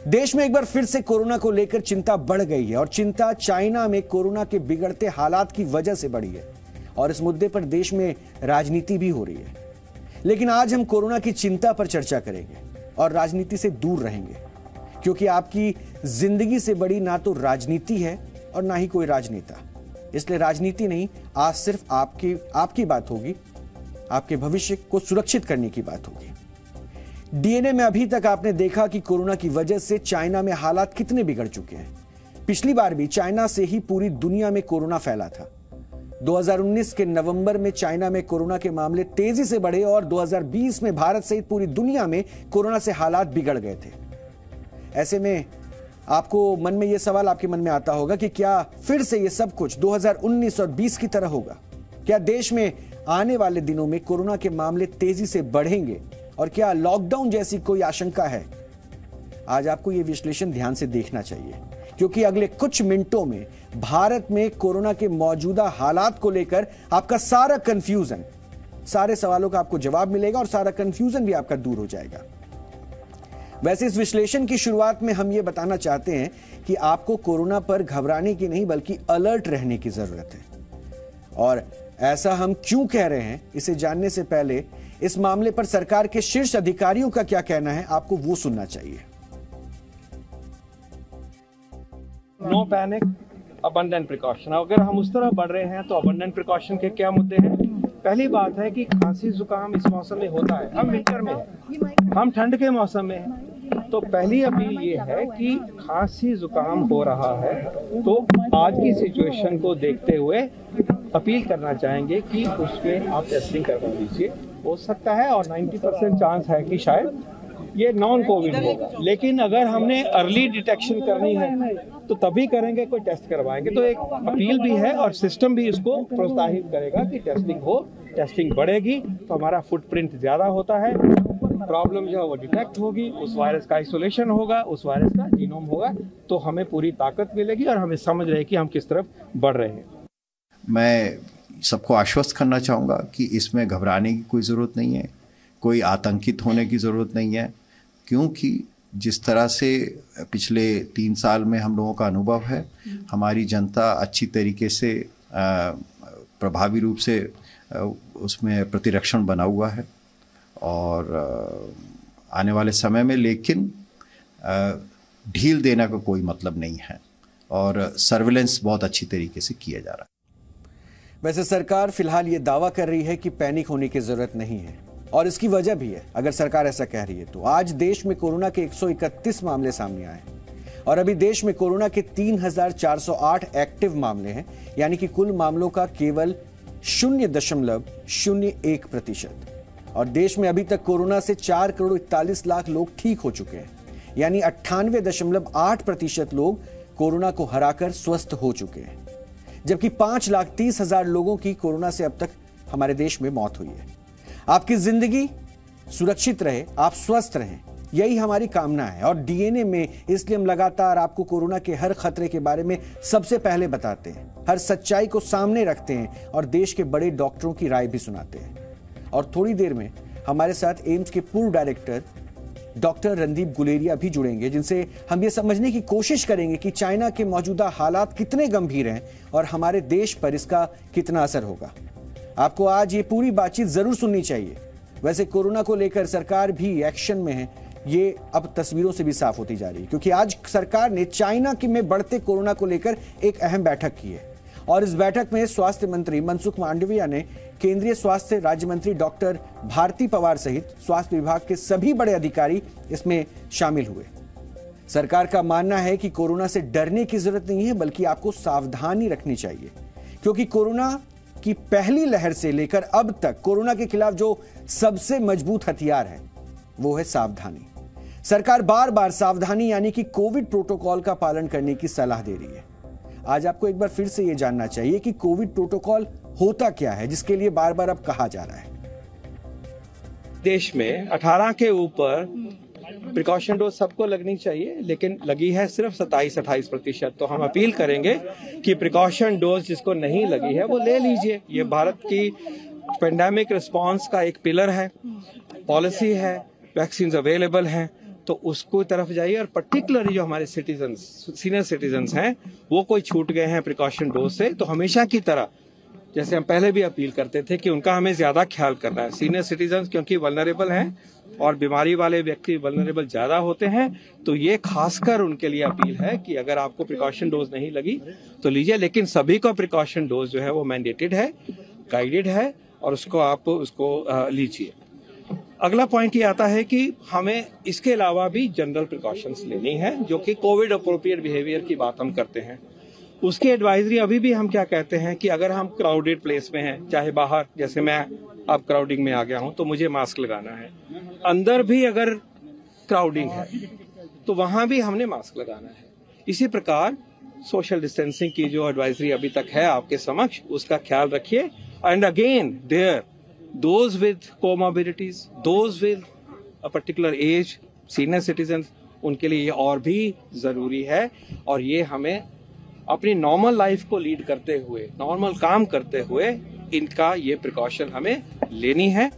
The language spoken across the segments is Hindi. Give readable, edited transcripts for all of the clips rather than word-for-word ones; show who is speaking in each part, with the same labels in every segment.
Speaker 1: देश में एक बार फिर से कोरोना को लेकर चिंता बढ़ गई है और चिंता चाइना में कोरोना के बिगड़ते हालात की वजह से बढ़ी है और इस मुद्दे पर देश में राजनीति भी हो रही है। लेकिन आज हम कोरोना की चिंता पर चर्चा करेंगे और राजनीति से दूर रहेंगे, क्योंकि आपकी जिंदगी से बड़ी ना तो राजनीति है और ना ही कोई राजनेता। इसलिए राजनीति नहीं, आज सिर्फ आपकी बात होगी, आपके भविष्य को सुरक्षित करने की बात होगी। डीएनए में अभी तक आपने देखा कि कोरोना की वजह से चाइना में हालात कितने बिगड़ चुके हैं। पिछली बार भी चाइना से ही पूरी दुनिया में कोरोना फैला था। 2019 के नवंबर में चाइना में कोरोना के मामले तेजी से बढ़े और 2020 में भारत सहित पूरी दुनिया में कोरोना से हालात बिगड़ गए थे। ऐसे में आपको मन में यह सवाल आपके मन में आता होगा कि क्या फिर से यह सब कुछ 2019 और 20 की तरह होगा? क्या देश में आने वाले दिनों में कोरोना के मामले तेजी से बढ़ेंगे और क्या लॉकडाउन जैसी कोई आशंका है? आज आपको यह विश्लेषण ध्यान से देखना चाहिए, क्योंकि अगले कुछ मिनटों में भारत में कोरोना के मौजूदा हालात को लेकर आपका सारा कंफ्यूजन, सारे सवालों का आपको जवाब मिलेगा और सारा कंफ्यूजन भी आपका दूर हो जाएगा। वैसे इस विश्लेषण की शुरुआत में हम ये बताना चाहते हैं कि आपको कोरोना पर घबराने की नहीं बल्कि अलर्ट रहने की जरूरत है। और ऐसा हम क्यों कह रहे हैं, इसे जानने से पहले इस मामले पर सरकार के शीर्ष अधिकारियों का क्या कहना है, आपको वो सुनना चाहिए।
Speaker 2: No panic, abundant precaution. अगर हम उस तरह बढ़ रहे हैं तो अबंडेंट प्रिकॉशन के क्या मुद्दे हैं? पहली बात है कि खांसी जुकाम इस मौसम में होता है। हम विंटर में हैं, हम ठंड के मौसम में हैं, तो पहली अपील ये है कि खांसी जुकाम हो रहा है तो आज की सिचुएशन को देखते हुए अपील करना चाहेंगे कि उसमें आप टेस्टिंग करवा लीजिए। हो सकता है और 90% चांस है कि शायद ये नॉन कोविड होगा, लेकिन अगर हमने अर्ली डिटेक्शन करनी है तो तभी करेंगे, कोई टेस्ट करवाएंगे। तो एक अपील भी है और सिस्टम भी इसको प्रोत्साहित करेगा कि टेस्टिंग हो, टेस्टिंग बढ़ेगी तो हमारा फुटप्रिंट ज्यादा होता है, प्रॉब्लम जो है वो डिटेक्ट होगी, उस वायरस का आइसोलेशन होगा, उस वायरस का जीनोम होगा, तो हमें पूरी ताकत मिलेगी और हमें समझ रहे कि हम किस तरफ बढ़ रहे हैं।
Speaker 3: मैं सबको आश्वस्त करना चाहूँगा कि इसमें घबराने की कोई ज़रूरत नहीं है, कोई आतंकित होने की ज़रूरत नहीं है, क्योंकि जिस तरह से पिछले 3 साल में हम लोगों का अनुभव है, हमारी जनता अच्छी तरीके से प्रभावी रूप से उसमें प्रतिरक्षण बना हुआ है और आने वाले समय में लेकिन ढील देने का कोई मतलब नहीं है और सर्विलेंस बहुत अच्छी तरीके से किया जा रहा है।
Speaker 1: वैसे सरकार फिलहाल ये दावा कर रही है कि पैनिक होने की जरूरत नहीं है और इसकी वजह भी है। अगर सरकार ऐसा कह रही है तो आज देश में कोरोना के 131 मामले सामने आए और अभी देश में कोरोना के 3,408 एक्टिव मामले हैं, यानी कि कुल मामलों का केवल 0.01%। और देश में अभी तक कोरोना से 4,41,00,000 लोग ठीक हो चुके हैं, यानी 98.8% लोग कोरोना को हराकर स्वस्थ हो चुके हैं, जबकि 5,30,000 लोगों की कोरोना से अब तक हमारे देश में मौत हुई है। आपकी जिंदगी सुरक्षित रहे, आप स्वस्थ रहें, यही हमारी कामना है और डीएनए में इसलिए हम लगातार आपको कोरोना के हर खतरे के बारे में सबसे पहले बताते हैं, हर सच्चाई को सामने रखते हैं और देश के बड़े डॉक्टरों की राय भी सुनाते हैं। और थोड़ी देर में हमारे साथ एम्स के पूर्व डायरेक्टर डॉक्टर रणदीप गुलेरिया भी जुड़ेंगे, जिनसे हम ये समझने की कोशिश करेंगे कि चाइना के मौजूदा हालात कितने गंभीर हैं और हमारे देश पर इसका कितना असर होगा। आपको आज ये पूरी बातचीत जरूर सुननी चाहिए। वैसे कोरोना को लेकर सरकार भी एक्शन में है, ये अब तस्वीरों से भी साफ होती जा रही है, क्योंकि आज सरकार ने चाइना में बढ़ते कोरोना को लेकर एक अहम बैठक की है और इस बैठक में स्वास्थ्य मंत्री मनसुख मांडविया ने केंद्रीय स्वास्थ्य राज्य मंत्री डॉक्टर भारती पवार सहित स्वास्थ्य विभाग के सभी बड़े अधिकारी इसमें शामिल हुए। सरकार का मानना है कि कोरोना से डरने की जरूरत नहीं है, बल्कि आपको सावधानी रखनी चाहिए, क्योंकि कोरोना की पहली लहर से लेकर अब तक कोरोना के खिलाफ जो सबसे मजबूत हथियार है वो है सावधानी। सरकार बार बार सावधानी यानी कि कोविड प्रोटोकॉल का पालन करने की सलाह दे रही है। आज आपको एक बार फिर से यह जानना चाहिए कि कोविड प्रोटोकॉल होता क्या है, जिसके लिए बार बार अब कहा जा रहा है।
Speaker 2: देश में 18 के ऊपर प्रिकॉशन डोज सबको लगनी चाहिए, लेकिन लगी है सिर्फ 27-28%। तो हम अपील करेंगे कि प्रिकॉशन डोज जिसको नहीं लगी है वो ले लीजिए। ये भारत की पेंडेमिक रिस्पांस का एक पिलर है, पॉलिसी है, वैक्सीन अवेलेबल हैं, तो उसको तरफ जाइए। और पर्टिकुलरली जो हमारे सिटीजन सीनियर सिटीजन्स हैं वो कोई छूट गए हैं प्रिकॉशन डोज से, तो हमेशा की तरह जैसे हम पहले भी अपील करते थे कि उनका हमें ज्यादा ख्याल करना है। सीनियर सिटीजन क्योंकि वल्नरेबल हैं और बीमारी वाले व्यक्ति वल्नरेबल ज्यादा होते हैं, तो ये खासकर उनके लिए अपील है कि अगर आपको प्रिकॉशन डोज नहीं लगी तो लीजिए, लेकिन सभी का प्रिकॉशन डोज जो है वो मैंडेटेड है, गाइडेड है और उसको लीजिए। अगला पॉइंट ये आता है कि हमें इसके अलावा भी जनरल प्रिकॉशंस लेनी है, जो कि कोविड अप्रोप्रिएट बिहेवियर की बात हम करते हैं। उसकी एडवाइजरी अभी भी हम क्या कहते हैं कि अगर हम क्राउडेड प्लेस में हैं, चाहे बाहर, जैसे मैं अब क्राउडिंग में आ गया हूं तो मुझे मास्क लगाना है, अंदर भी अगर क्राउडिंग है तो वहां भी हमने मास्क लगाना है। इसी प्रकार सोशल डिस्टेंसिंग की जो एडवाइजरी अभी तक है आपके समक्ष, उसका ख्याल रखिए। And again there those with comorbidities, those with a particular age, senior citizen, उनके लिए ये और भी जरूरी है। और ये हमें अपनी नॉर्मल लाइफ को लीड करते हुए, नॉर्मल काम करते हुए इनका ये प्रिकॉशन हमें लेनी है।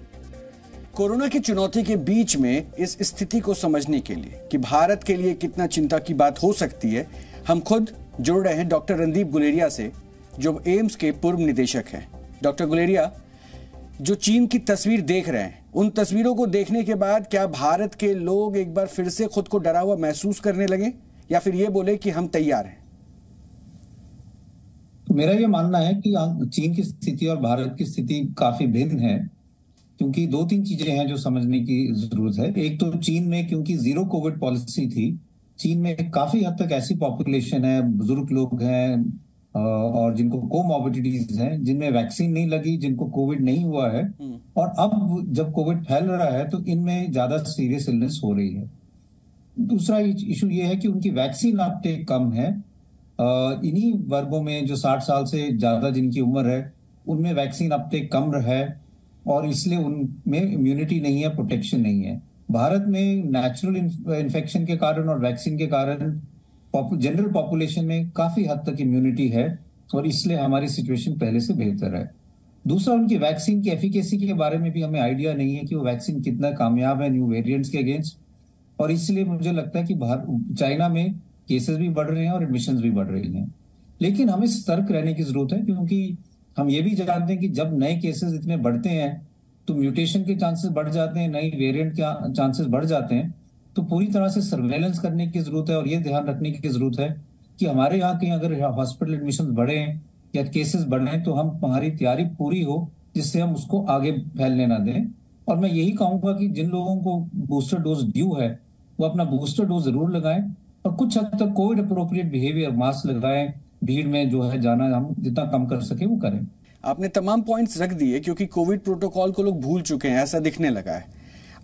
Speaker 1: कोरोना की चुनौती के बीच में इस स्थिति को समझने के लिए कि भारत के लिए कितना चिंता की बात हो सकती है, हम खुद जुड़ रहे हैं डॉक्टर रणदीप गुलेरिया से, जो एम्स के पूर्व निदेशक हैं। डॉक्टर गुलेरिया, जो चीन की तस्वीर देख रहे हैं, उन तस्वीरों को देखने के बाद क्या भारत के लोग एक बार फिर से खुद को डरा हुआ महसूस करने लगे, या फिर ये बोले कि हम तैयार हैं?
Speaker 4: मेरा ये मानना है कि चीन की स्थिति और भारत की स्थिति काफी भिन्न है, क्योंकि दो तीन चीजें हैं जो समझने की जरूरत है। एक तो चीन में क्योंकि जीरो कोविड पॉलिसी थी, चीन में काफी हद तक ऐसी पॉपुलेशन है, बुजुर्ग लोग हैं और जिनको कोमॉर्बिडिटीज हैं, जिनमें वैक्सीन नहीं लगी, जिनको कोविड नहीं हुआ है, और अब जब कोविड फैल रहा है तो इनमें ज्यादा सीरियस इलनेस हो रही है। दूसरा इशू ये है कि उनकी वैक्सीन अपटेक कम है। इन्हीं वर्गों में जो 60 साल से ज्यादा जिनकी उम्र है, उनमें वैक्सीन अपटेक कम रहा है और इसलिए उनमें इम्यूनिटी नहीं है, प्रोटेक्शन नहीं है। भारत में नेचुरल इन्फेक्शन के कारण और वैक्सीन के कारण जनरल पॉपुलेशन में काफी हद तक इम्यूनिटी है और इसलिए हमारी सिचुएशन पहले से बेहतर है। दूसरा, उनकी वैक्सीन की एफिकेसी के बारे में भी हमें आइडिया नहीं है कि वो वैक्सीन कितना कामयाब है न्यू वेरिएंट्स के अगेंस्ट, और इसलिए मुझे लगता है कि चाइना में केसेस भी बढ़ रहे हैं और एडमिशंस भी बढ़ रही हैं। लेकिन हमें सतर्क रहने की जरूरत है, क्योंकि हम ये भी जानते हैं कि जब नए केसेस इतने बढ़ते हैं तो म्यूटेशन के चांसेस बढ़ जाते हैं, नई वेरिएंट के चांसेस बढ़ जाते हैं। तो पूरी तरह से सर्वेलेंस करने की जरूरत है और ये ध्यान रखने की जरूरत है कि हमारे यहाँ कहीं अगर हॉस्पिटल एडमिशन बढ़े या केसेस बढ़े तो हमारी तैयारी पूरी हो, जिससे हम उसको आगे फैलने ना दें। और मैं यही कहूंगा कि जिन लोगों को बूस्टर डोज ड्यू है वो अपना बूस्टर डोज जरूर लगाएं और कुछ हद तक कोविड अप्रोप्रिएट बिहेवियर, मास्क लगाएं, भीड़ में जो है जाना हम जितना कम कर सके वो करें।
Speaker 1: आपने तमाम पॉइंट्स रख दिए, क्योंकि कोविड प्रोटोकॉल को लोग भूल चुके हैं, ऐसा दिखने लगा है।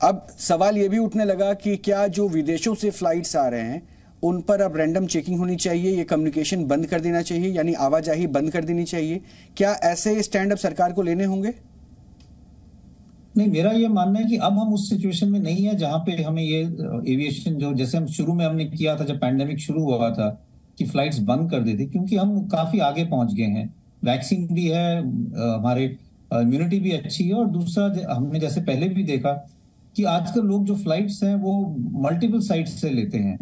Speaker 1: अब सवाल ये भी उठने लगा कि क्या जो विदेशों से फ्लाइट्स आ रहे हैं उन पर अब रैंडम चेकिंग होनी चाहिए, ये कम्युनिकेशन बंद कर देना चाहिए, यानी आवाजाही बंद कर देनी चाहिए। क्या ऐसे स्टैंड अप सरकार को लेने होंगे?
Speaker 4: नहीं, मेरा ये मानना है कि अब हम उस सिचुएशन में नहीं है जहां पे हमें ये एविएशन जो जैसे हम शुरू में हमने किया था जब पैंडेमिक शुरू हुआ था कि फ्लाइट्स बंद कर देते, क्योंकि हम काफी आगे पहुंच गए हैं, वैक्सीन भी है, हमारे इम्यूनिटी भी अच्छी है। और दूसरा, हमने जैसे पहले भी देखा कि आजकल लोग जो फ्लाइट्स हैं वो मल्टीपल साइट्स से लेते हैं।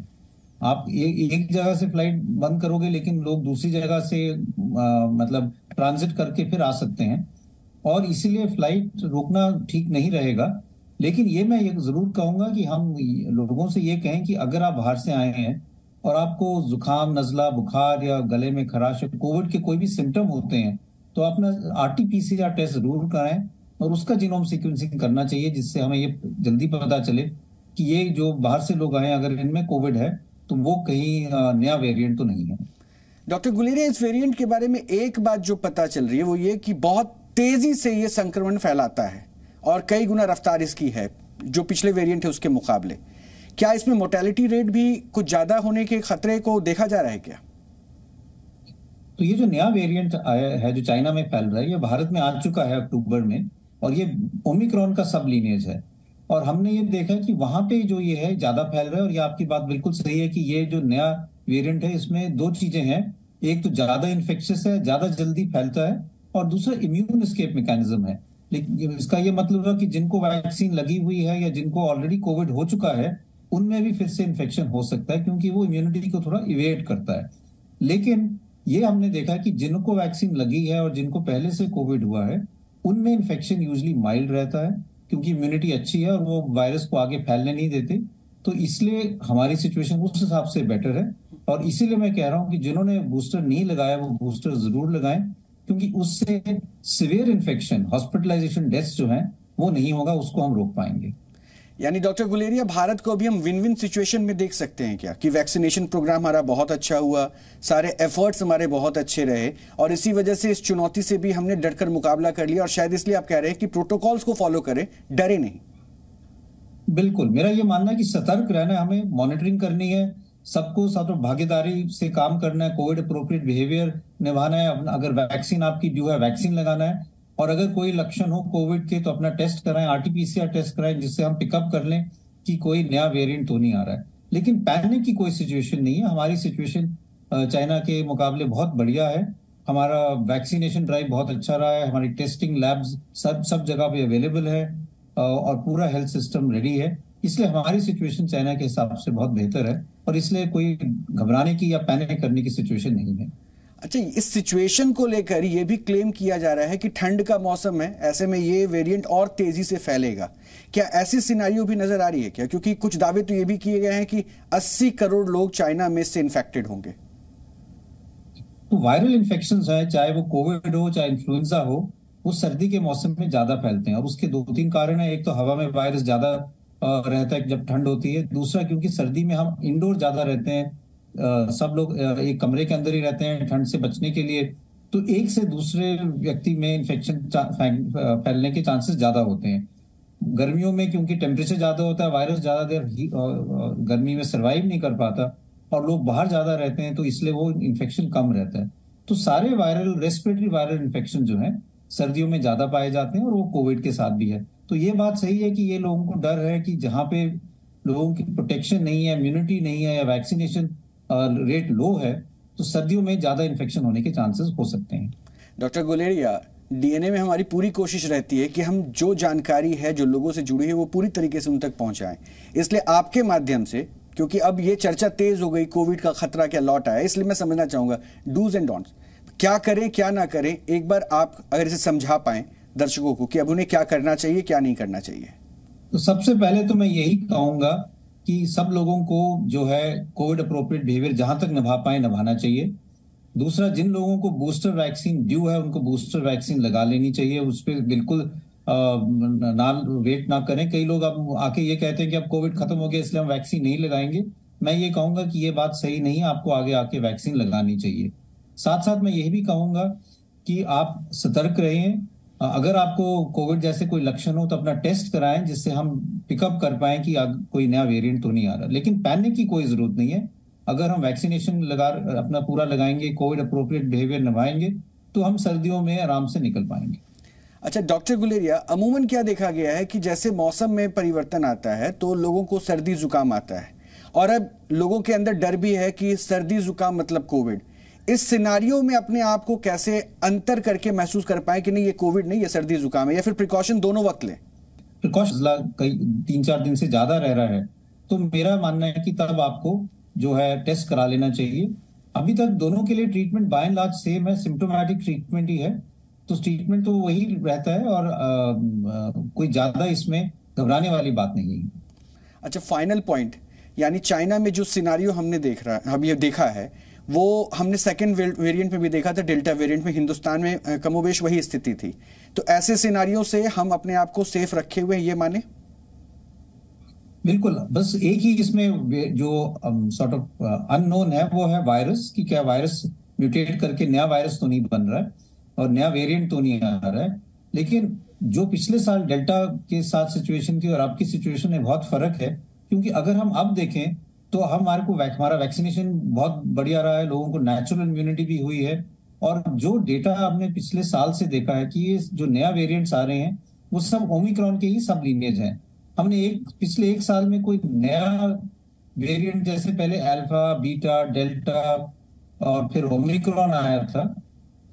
Speaker 4: आप एक जगह से फ्लाइट बंद करोगे लेकिन लोग दूसरी जगह से मतलब ट्रांजिट करके फिर आ सकते हैं, और इसीलिए फ्लाइट रोकना ठीक नहीं रहेगा। लेकिन ये मैं ये जरूर कहूंगा कि हम लोगों से ये कहें कि अगर आप बाहर से आए हैं और आपको जुकाम, नजला, बुखार या गले में खराश, कोविड के कोई भी सिम्टम होते हैं, तो अपना RT-PCR टेस्ट जरूर कराएं और उसका जीनोम सीक्वेंसिंग करना चाहिए, जिससे हमें ये जल्दी पता चले कि ये जो बाहर से लोग आए अगर इनमें कोविड है तो वो कहीं नया वेरिएंट तो नहीं है।
Speaker 1: डॉक्टर गुलेरिया, इस वेरिएंट के बारे में एक बात जो पता चल रही है वो ये कि बहुत तेजी से ये संक्रमण फैलाता है और कई गुना रफ्तार इसकी है जो पिछले वेरिएंट है उसके मुकाबले। क्या इसमें मोर्टेलिटी रेट भी कुछ ज्यादा होने के खतरे को देखा जा रहा है क्या?
Speaker 4: तो ये जो नया वेरिएंट आया है जो चाइना में फैल रहा है, ये भारत में आ चुका है अक्टूबर में, और ये ओमिक्रॉन का सब लीनिएज है। और हमने ये देखा कि वहां पे जो ये है ज्यादा फैल रहा है। और ये आपकी बात बिल्कुल सही है कि ये जो नया वेरिएंट है इसमें दो चीजें हैं, एक तो ज्यादा इन्फेक्शियस है, ज्यादा जल्दी फैलता है, और दूसरा इम्यून एस्केप मैकेनिज्म है। लेकिन इसका ये मतलब है कि जिनको वैक्सीन लगी हुई है या जिनको ऑलरेडी कोविड हो चुका है उनमें भी फिर से इन्फेक्शन हो सकता है, क्योंकि वो इम्यूनिटी को थोड़ा इवेट करता है। लेकिन ये हमने देखा कि जिनको वैक्सीन लगी है और जिनको पहले से कोविड हुआ है, उनमें इन्फेक्शन यूजली माइल्ड रहता है, क्योंकि इम्यूनिटी अच्छी है और वो वायरस को आगे फैलने नहीं देते। तो इसलिए हमारी सिचुएशन उस हिसाब से बेटर है। और इसीलिए मैं कह रहा हूं कि जिन्होंने बूस्टर नहीं लगाया वो बूस्टर जरूर लगाएं, क्योंकि उससे सिवियर इन्फेक्शन, हॉस्पिटलाइजेशन, डेथ्स जो हैं वो नहीं होगा, उसको हम रोक पाएंगे।
Speaker 1: यानी डॉक्टर गुलेरिया, भारत को अभी हम विन विन सिचुएशन में देख सकते हैं क्या, कि वैक्सीनेशन प्रोग्राम हमारा बहुत अच्छा हुआ, सारे एफर्ट्स हमारे बहुत अच्छे रहे और इसी वजह से इस चुनौती से भी हमने डटकर मुकाबला कर लिया, और शायद इसलिए आप कह रहे हैं कि प्रोटोकॉल्स को फॉलो करें, डरे नहीं।
Speaker 4: बिल्कुल, मेरा ये मानना है कि सतर्क रहना है, हमें मॉनिटरिंग करनी है, सबको साथ भागीदारी से काम करना है, कोविड अप्रोप्रिएट बिहेवियर निभाना है। अगर वैक्सीन आपकी ड्यू है, वैक्सीन लगाना है, और अगर कोई लक्षण हो कोविड के तो अपना टेस्ट कराएं, आरटीपीसीआर टेस्ट कराएं, जिससे हम पिकअप कर लें कि कोई नया वेरिएंट तो नहीं आ रहा है। लेकिन पैनिक की कोई सिचुएशन नहीं है। हमारी सिचुएशन चाइना के मुकाबले बहुत बढ़िया है। हमारा वैक्सीनेशन ड्राइव बहुत अच्छा रहा है, हमारी टेस्टिंग लैब्स सब जगह पे अवेलेबल है, और पूरा हेल्थ सिस्टम रेडी है। इसलिए हमारी सिचुएशन चाइना के हिसाब से बहुत बेहतर है, और इसलिए कोई घबराने की या पैनिक करने की सिचुएशन नहीं है।
Speaker 1: अच्छा, इस सिचुएशन को लेकर ये भी क्लेम किया जा रहा है कि ठंड का मौसम है, ऐसे में ये वेरिएंट और तेजी से फैलेगा। क्या ऐसी सिनारियो भी नजर आ रही है क्या? क्योंकि कुछ दावे तो ये भी किए गए हैं कि 80 करोड़ लोग चाइना में इससे इन्फेक्टेड होंगे।
Speaker 4: तो वायरल इन्फेक्शंस है, चाहे वो कोविड हो चाहे इन्फ्लुएंजा हो, वो सर्दी के मौसम में ज्यादा फैलते हैं। और उसके 2-3 कारण है। एक तो हवा में वायरस ज्यादा रहता है जब ठंड होती है। दूसरा, क्योंकि सर्दी में हम इंडोर ज्यादा रहते हैं, सब लोग एक कमरे के अंदर ही रहते हैं ठंड से बचने के लिए, तो एक से दूसरे व्यक्ति में इन्फेक्शन फैलने के चांसेस ज्यादा होते हैं। गर्मियों में क्योंकि टेम्परेचर ज्यादा होता है, वायरस ज्यादा देर गर्मी में सर्वाइव नहीं कर पाता, और लोग बाहर ज्यादा रहते हैं, तो इसलिए वो इन्फेक्शन कम रहता है। तो सारे वायरल, रेस्पिरेटरी वायरल इन्फेक्शन जो है सर्दियों में ज्यादा पाए जाते हैं, और वो कोविड के साथ भी है। तो ये बात सही है कि ये लोगों को डर है कि जहां पे लोगों की प्रोटेक्शन नहीं है, इम्यूनिटी नहीं है, या वैक्सीनेशन रेट लो है, तो सर्दियों में ज्यादा इन्फेक्शन होने के चांसेस हो सकते हैं।
Speaker 1: डॉक्टर गुलेरिया, डीएनए में हमारी पूरी कोशिश रहती है कि हम जो जानकारी है, जो लोगों से जुड़ी है, वो पूरी तरीके से उन तक पहुंचाएं। इसलिए आपके माध्यम से, क्योंकि अब ये चर्चा तेज हो गई, कोविड का खतरा क्या लौट आया, इसलिए मैं समझना चाहूंगा डूज एंड डोंट्स, क्या करें क्या ना करें। एक बार आप अगर इसे समझा पाएं दर्शकों को कि अब उन्हें क्या करना चाहिए, क्या नहीं करना चाहिए।
Speaker 4: तो सबसे पहले तो मैं यही कहूंगा कि सब लोगों को जो है कोविड अप्रोप्रिएट बिहेवियर जहां तक निभा पाए निभाना चाहिए। दूसरा, जिन लोगों को बूस्टर वैक्सीन ड्यू है उनको बूस्टर वैक्सीन लगा लेनी चाहिए, उस पर बिल्कुल ना वेट ना करें। कई लोग अब आके ये कहते हैं कि अब कोविड खत्म हो गया इसलिए हम वैक्सीन नहीं लगाएंगे। मैं ये कहूंगा कि ये बात सही नहीं है, आपको आगे आके वैक्सीन लगानी चाहिए। साथ साथ मैं यही भी कहूंगा कि आप सतर्क रहें। अगर आपको कोविड जैसे कोई लक्षण हो तो अपना टेस्ट कराएं, जिससे हम पिकअप कर पाए कि कोई नया वेरिएंट तो नहीं आ रहा। लेकिन पैनिक की कोई जरूरत नहीं है। अगर हम वैक्सीनेशन अपना पूरा लगाएंगे, कोविड अप्रोप्रिएट बिहेवियर निभाएंगे, तो हम सर्दियों में आराम से निकल पाएंगे।
Speaker 1: अच्छा डॉक्टर गुलेरिया, अमूमन क्या देखा गया है कि जैसे मौसम में परिवर्तन आता है तो लोगों को सर्दी जुकाम आता है, और अब लोगों के अंदर डर भी है कि सर्दी जुकाम मतलब कोविड। इस सिनारियो में अपने आप को कैसे अंतर करके महसूस कर पाए कि नहीं ये कोविड नहीं, ये सर्दी जुकाम है, या फिर प्रिकॉशन दोनों वक्त लें?
Speaker 4: प्रिकॉशन कई 3-4 दिन से ज्यादा रह रहा है तो मेरा मानना है कि तब आपको जो है टेस्ट करा लेना चाहिए। अभी तक दोनों के लिए treatment bye and large same है, सिम्टोमेटिक ट्रीटमेंट ही है, तो ट्रीटमेंट तो वही रहता है, और कोई ज्यादा इसमें घबराने वाली बात नहीं है।
Speaker 1: अच्छा, फाइनल पॉइंट, यानी चाइना में जो सिनारियो हमने देखा है वो हमने सेकेंड वेरिएंट में भी देखा था, डेल्टा वेरिएंट में। हिंदुस्तान में कमोबेश वही स्थिति थी। तो ऐसे सिनारियो से हम अपने आप को सेफ रखे हुए ये माने?
Speaker 4: बिल्कुल, बस एक ही इसमें जो सॉर्ट ऑफ अननोन है वो है वायरस, कि क्या वायरस म्यूटेट करके नया वायरस तो नहीं बन रहा है और नया वेरिएंट तो नहीं आ रहा है। लेकिन जो पिछले साल डेल्टा के साथ सिचुएशन थी और अब की सिचुएशन में बहुत फर्क है, क्योंकि अगर हम अब देखें तो हमारा वैक्सीनेशन बहुत बढ़िया रहा है, लोगों को नेचुरल इम्यूनिटी भी हुई है, और जो डेटा हमने पिछले साल से देखा है कि ये जो नया वेरिएंट्स आ रहे हैं वो सब ओमिक्रॉन के ही सब लीनिएज हैं। हमने पिछले 1 साल में कोई नया वेरिएंट, जैसे पहले अल्फा, बीटा, डेल्टा और फिर ओमिक्रॉन आया था,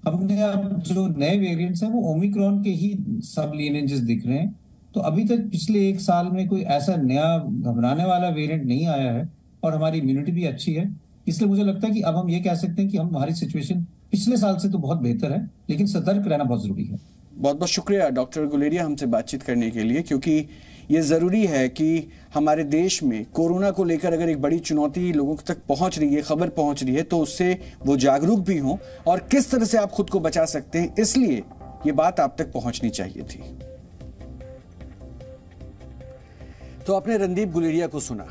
Speaker 4: हमने अब जो नए वेरिएंट्स हैं वो ओमिक्रॉन के ही सब लीनिएजेस दिख रहे हैं। तो अभी तक पिछले 1 साल में कोई ऐसा नया घबराने वाला वेरिएंट नहीं आया है और हमारी इम्यूनिटी भी अच्छी है। इसलिए मुझे लगता है कि अब हम ये कह सकते हैं कि हमारी सिचुएशन पिछले साल से तो बहुत बेहतर है, लेकिन सतर्क रहना बहुत जरूरी है।
Speaker 1: बहुत बहुत शुक्रिया डॉक्टर गुलेरिया हमसे बातचीत करने के लिए, क्योंकि ये ज़रूरी है कि हमारे देश में कोरोना को लेकर अगर एक बड़ी चुनौती लोगों तक पहुंच रही है, खबर पहुंच रही है, तो उससे वो जागरूक भी हों और किस तरह से आप खुद को बचा सकते हैं, इसलिए ये बात आप तक पहुंचनी चाहिए थी। तो आपने रणदीप गुलेरिया को सुना,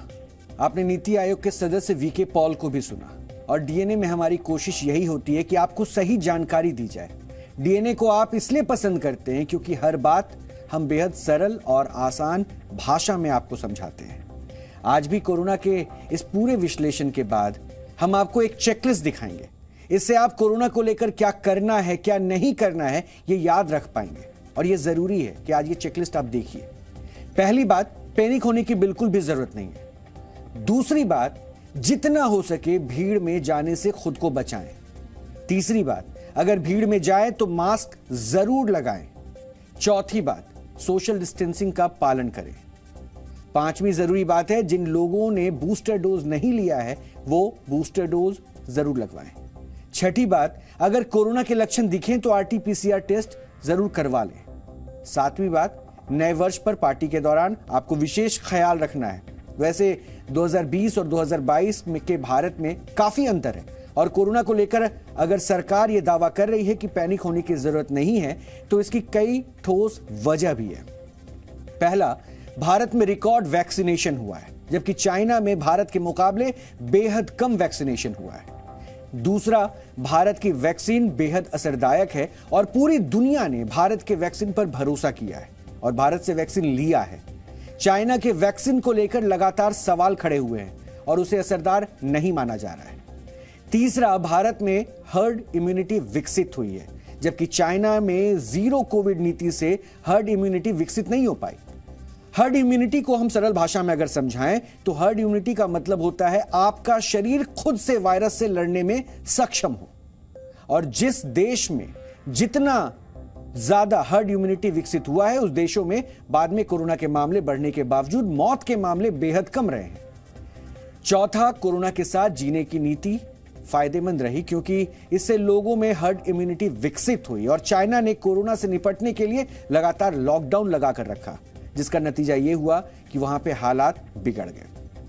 Speaker 1: आपने नीति आयोग के सदस्य वीके पॉल को भी सुना, और डीएनए में हमारी कोशिश यही होती है कि आपको सही जानकारी दी जाए। डीएनए को आप इसलिए पसंद करते हैं क्योंकि हर बात हम बेहद सरल और आसान भाषा में आपको समझाते हैं। आज भी कोरोना के इस पूरे विश्लेषण के बाद हम आपको एक चेकलिस्ट दिखाएंगे। इससे आप कोरोना को लेकर क्या करना है, क्या नहीं करना है, ये याद रख पाएंगे। और ये जरूरी है कि आज ये चेकलिस्ट आप देखिए। पहली बात, पैनिक होने की बिल्कुल भी जरूरत नहीं है। दूसरी बात, जितना हो सके भीड़ में जाने से खुद को बचाएं। तीसरी बात, अगर भीड़ में जाए तो मास्क जरूर लगाएं। चौथी बात, सोशल डिस्टेंसिंग का पालन करें। पांचवी जरूरी बात है, जिन लोगों ने बूस्टर डोज नहीं लिया है वो बूस्टर डोज जरूर लगवाएं। छठी बात, अगर कोरोना के लक्षण दिखें तो आरटी-पीसीआर टेस्ट जरूर करवा लें। सातवीं बात, नए वर्ष पर पार्टी के दौरान आपको विशेष ख्याल रखना है। वैसे 2020 और 2022 के भारत में काफी अंतर है, और कोरोना को लेकर अगर सरकार यह दावा कर रही है कि पैनिक होने की जरूरत नहीं है, तो इसकी कई ठोस वजह भी है। पहला, भारत में रिकॉर्ड वैक्सीनेशन हुआ है, जबकि चाइना में भारत के मुकाबले बेहद कम वैक्सीनेशन हुआ है। दूसरा, भारत की वैक्सीन बेहद असरदायक है और पूरी दुनिया ने भारत के वैक्सीन पर भरोसा किया है और भारत से वैक्सीन लिया है। चाइना के वैक्सीन को लेकर लगातार सवाल खड़े हुए हैं और उसे असरदार नहीं माना जा रहा है। तीसरा, भारत में हर्ड इम्यूनिटी विकसित हुई है, जबकि चाइना में जीरो कोविड नीति से हर्ड इम्यूनिटी विकसित नहीं हो पाई। हर्ड इम्यूनिटी को हम सरल भाषा में अगर समझाएं तो हर्ड इम्यूनिटी का मतलब होता है आपका शरीर खुद से वायरस से लड़ने में सक्षम हो। और जिस देश में जितना ज्यादा हर्ड इम्यूनिटी विकसित हुआ है, उस देशों में बाद में कोरोना के मामले बढ़ने के बावजूद मौत के मामले बेहद कम रहे हैं। चौथा, कोरोना के साथ जीने की नीति फायदेमंद रही, क्योंकि इससे लोगों में हर्ड इम्यूनिटी विकसित हुई और चाइना ने कोरोना से निपटने के लिए लगातार लॉकडाउन लगाकर रखा, जिसका नतीजा यह हुआ कि वहां पे हालात बिगड़ गए।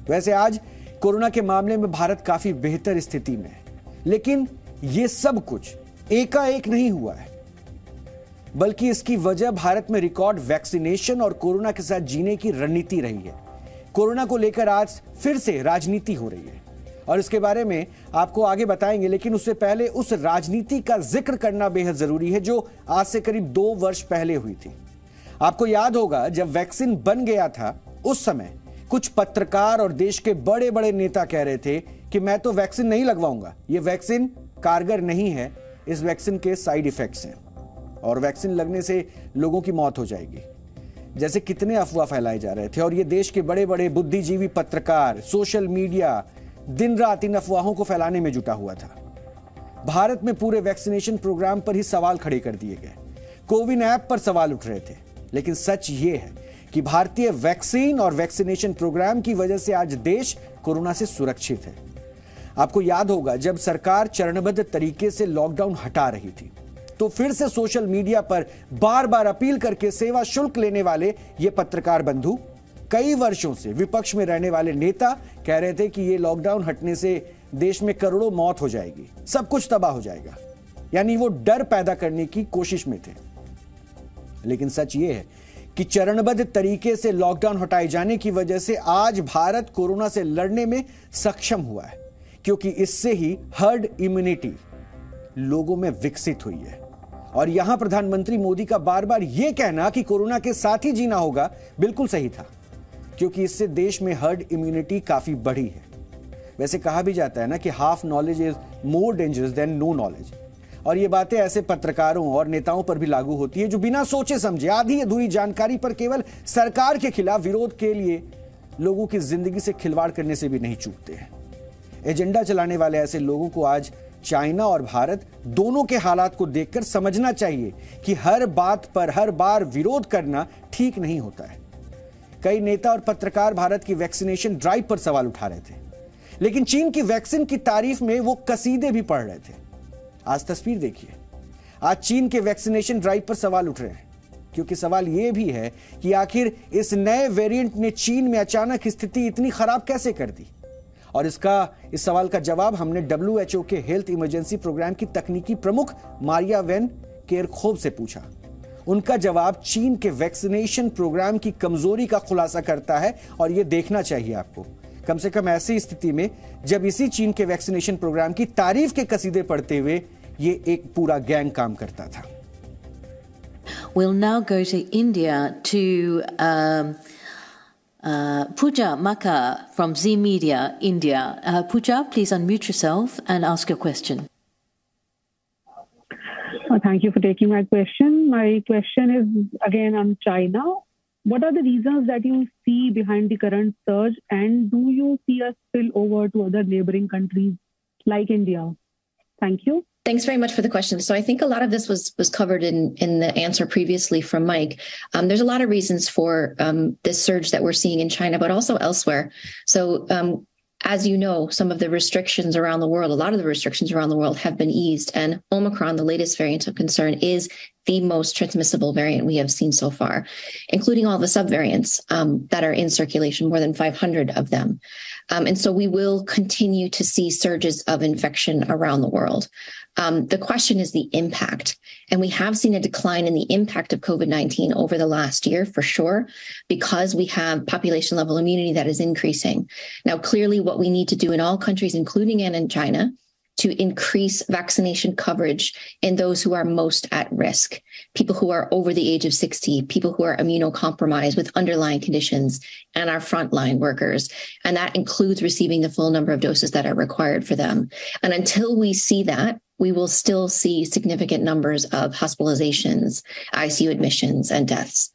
Speaker 1: वैसे आज कोरोना के मामले में भारत काफी बेहतर स्थिति में है, लेकिन यह सब कुछ एकाएक नहीं हुआ है, बल्कि इसकी वजह भारत में रिकॉर्ड वैक्सीनेशन और कोरोना के साथ जीने की रणनीति रही है। कोरोना को लेकर आज फिर से राजनीति हो रही है और इसके बारे में आपको आगे बताएंगे, लेकिन उससे पहले उस राजनीति का जिक्र करना बेहद जरूरी है जो आज से करीब 2 वर्ष पहले हुई थी। आपको याद होगा, जब वैक्सीन बन गया था उस समय कुछ पत्रकार और देश के बड़े बड़े नेता कह रहे थे कि मैं तो वैक्सीन नहीं लगवाऊंगा, ये वैक्सीन कारगर नहीं है, इस वैक्सीन के साइड इफेक्ट्स हैं और वैक्सीन लगने से लोगों की मौत हो जाएगी। जैसे कितने अफवाह फैलाए जा रहे थे और ये देश के बड़े बड़े बुद्धिजीवी पत्रकार, सोशल मीडिया दिन रात इन अफवाहों को फैलाने में जुटा हुआ था। भारत में पूरे वैक्सीनेशन प्रोग्राम पर ही सवाल खड़े कर दिए गए, कोविन ऐप पर सवाल उठ रहे थे, लेकिन सच ये है कि भारतीय वैक्सीन और वैक्सीनेशन प्रोग्राम की वजह से आज देश कोरोना से सुरक्षित है। आपको याद होगा, जब सरकार चरणबद्ध तरीके से लॉकडाउन हटा रही थी तो फिर से सोशल मीडिया पर बार बार अपील करके सेवा शुल्क लेने वाले ये पत्रकार बंधु, कई वर्षों से विपक्ष में रहने वाले नेता कह रहे थे कि ये लॉकडाउन हटने से देश में करोड़ों मौत हो जाएगी, सब कुछ तबाह हो जाएगा, यानी वो डर पैदा करने की कोशिश में थे। लेकिन सच ये है कि चरणबद्ध तरीके से लॉकडाउन हटाए जाने की वजह से आज भारत कोरोना से लड़ने में सक्षम हुआ है, क्योंकि इससे ही हर्ड इम्यूनिटी लोगों में विकसित हुई है। और यहां प्रधानमंत्री मोदी का बार बार यह कहना कि कोरोना के साथ ही जीना होगा बिल्कुल सही था, क्योंकि इससे देश में हर्ड इम्यूनिटी काफी बढ़ी है। वैसे कहा भी जाता है ना कि half knowledge is more dangerous than no knowledge, और ये बातें ऐसे पत्रकारों और नेताओं पर भी लागू होती है जो बिना सोचे समझे आधी अधूरी जानकारी पर केवल सरकार के खिलाफ विरोध के लिए लोगों की जिंदगी से खिलवाड़ करने से भी नहीं चूकते हैं। एजेंडा चलाने वाले ऐसे लोगों को आज चाइना और भारत दोनों के हालात को देखकर समझना चाहिए कि हर बात पर हर बार विरोध करना ठीक नहीं होता है। कई नेता और पत्रकार भारत की वैक्सीनेशन ड्राइव पर सवाल उठा रहे थे, लेकिन चीन की वैक्सीन की तारीफ में वो कसीदे भी पढ़ रहे थे। आज तस्वीर देखिए, आज चीन के वैक्सीनेशन ड्राइव पर सवाल उठ रहे हैं, क्योंकि सवाल यह भी है कि आखिर इस नए वेरिएंट ने चीन में अचानक स्थिति इतनी खराब कैसे कर दी। और इस सवाल का जवाब हमने WHO के हेल्थ इमरजेंसी प्रोग्राम की तकनीकी प्रमुख मारिया वेन केरखोव से पूछा। उनका जवाब चीन के वैक्सीनेशन प्रोग्राम की कमजोरी का खुलासा करता है, और यह देखना चाहिए आपको, कम से कम ऐसी स्थिति में जब इसी चीन के वैक्सीनेशन प्रोग्राम की तारीफ के कसीदे पढ़ते हुए ये एक पूरा गैंग काम करता था।
Speaker 5: We'll now go to India to Pooja Maka from Z Media India. Pooja, please unmute yourself and ask your question.
Speaker 6: Thank you for taking my question. My question is again on China. What are the reasons that you see behind the current surge, and do you see a spillover to other neighboring countries like India? Thank you.
Speaker 7: Thanks very much for the question. So I think a lot of this was covered in the answer previously from Mike. There's a lot of reasons for this surge that we're seeing in China, but also elsewhere. So as you know, some of the restrictions around the world, a lot of the restrictions around the world have been eased, and Omicron, the latest variant of concern, is the most transmissible variant we have seen so far, including all the subvariants that are in circulation, more than 500 of them. And so we will continue to see surges of infection around the world. The question is the impact. And we have seen a decline in the impact of COVID-19 over the last year, for sure, because we have population level immunity that is increasing. Now, clearly what we need to do in all countries, including in China, to increase vaccination coverage in those who are most at risk, people who are over the age of 60, people who are immunocompromised with underlying conditions, and our frontline workers. And that includes receiving the full number of doses that are required for them. And until we see that, we will still see significant numbers of hospitalizations, ICU admissions, and deaths.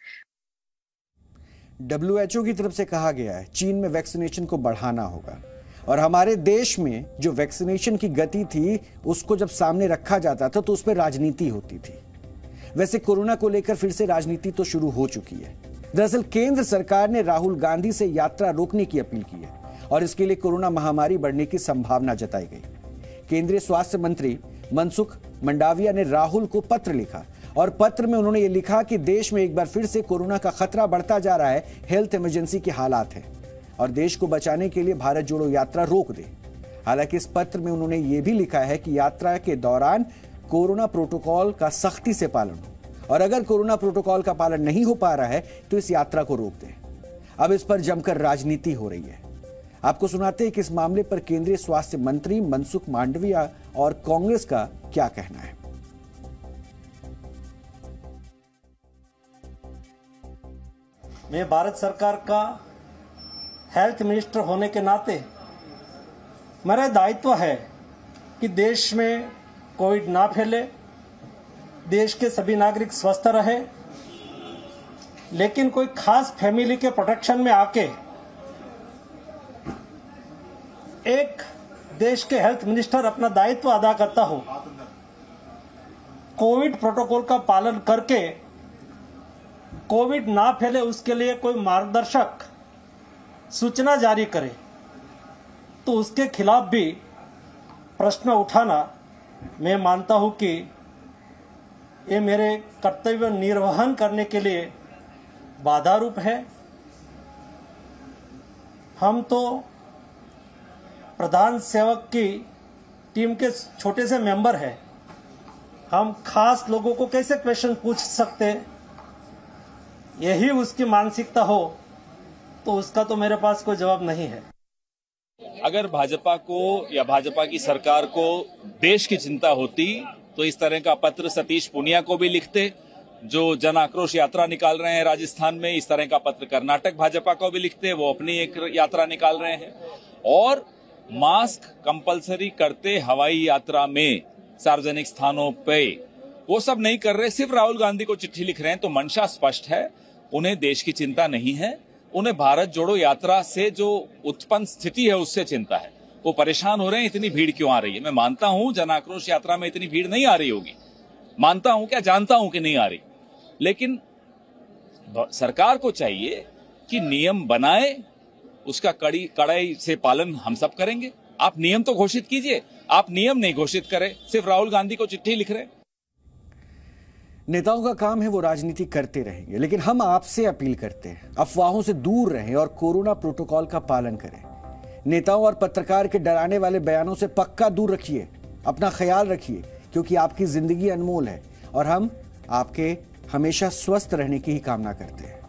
Speaker 1: WHO की तरफ से कहा गया है चीन में वैक्सीनेशन को बढ़ाना होगा, और हमारे देश में जो वैक्सीनेशन की गति थी उसको जब सामने रखा जाता था तो उस पर राजनीति होती थी। वैसे कोरोना को लेकर फिर से राजनीति तो शुरू हो चुकी है। दरअसल केंद्र सरकार ने राहुल गांधी से यात्रा रोकने की अपील की है, और इसके लिए कोरोना महामारी बढ़ने की संभावना जताई गई। केंद्रीय स्वास्थ्य मंत्री मनसुख मंडाविया ने राहुल को पत्र लिखा, और पत्र में उन्होंने ये लिखा कि देश में एक बार फिर से कोरोना का खतरा बढ़ता जा रहा है, हेल्थ इमरजेंसी के हालात हैं, और देश को बचाने के लिए भारत जोड़ो यात्रा रोक दे। हालांकि इस पत्र में उन्होंने ये भी लिखा है कि यात्रा के दौरान कोरोना प्रोटोकॉल का सख्ती से पालन हो, और अगर कोरोना प्रोटोकॉल का पालन नहीं हो पा रहा है तो इस यात्रा को रोक दें। अब इस पर जमकर राजनीति हो रही है। आपको सुनाते हैं कि इस मामले पर केंद्रीय स्वास्थ्य मंत्री मनसुख मांडविया और कांग्रेस का क्या कहना है।
Speaker 8: मैं भारत सरकार का हेल्थ मिनिस्टर होने के नाते मेरा दायित्व है कि देश में कोविड ना फैले, देश के सभी नागरिक स्वस्थ रहे, लेकिन कोई खास फैमिली के प्रोटेक्शन में आके एक देश के हेल्थ मिनिस्टर अपना दायित्व अदा करता हो, कोविड प्रोटोकॉल का पालन करके कोविड ना फैले उसके लिए कोई मार्गदर्शक सूचना जारी करे, तो उसके खिलाफ भी प्रश्न उठाना मैं मानता हूं कि ये मेरे कर्तव्य निर्वहन करने के लिए बाधा रूप है। हम तो प्रधान सेवक की टीम के छोटे से मेंबर हैं, हम खास लोगों को कैसे क्वेश्चन पूछ सकते, यही उसकी मानसिकता हो तो उसका तो मेरे पास कोई जवाब नहीं है।
Speaker 9: अगर भाजपा को या भाजपा की सरकार को देश की चिंता होती तो इस तरह का पत्र सतीश पूनिया को भी लिखते, जो जन आक्रोश यात्रा निकाल रहे हैं राजस्थान में। इस तरह का पत्र कर्नाटक भाजपा को भी लिखते, वो अपनी एक यात्रा निकाल रहे हैं। और मास्क कंपलसरी करते हवाई यात्रा में, सार्वजनिक स्थानों पे, वो सब नहीं कर रहे, सिर्फ राहुल गांधी को चिट्ठी लिख रहे हैं। तो मंशा स्पष्ट है, उन्हें देश की चिंता नहीं है, उन्हें भारत जोड़ो यात्रा से जो उत्पन्न स्थिति है उससे चिंता है। वो परेशान हो रहे हैं इतनी भीड़ क्यों आ रही है। मैं मानता हूं जन आक्रोश यात्रा में इतनी भीड़ नहीं आ रही होगी, मानता हूं, क्या जानता हूं कि नहीं आ रही, लेकिन सरकार को चाहिए कि नियम बनाए, उसका कड़ाई से पालन हम सब करेंगे। आप नियम तो घोषित कीजिए, आप नियम नहीं घोषित करें, सिर्फ राहुल गांधी को चिट्ठी लिख रहे।
Speaker 1: नेताओं का काम है वो राजनीति करते रहेंगे, लेकिन हम आपसे अपील करते हैं अफवाहों से दूर रहें और कोरोना प्रोटोकॉल का पालन करें। नेताओं और पत्रकार के डराने वाले बयानों से पक्का दूर रखिए, अपना ख्याल रखिए, क्योंकि आपकी जिंदगी अनमोल है और हम आपके हमेशा स्वस्थ रहने की ही कामना करते हैं।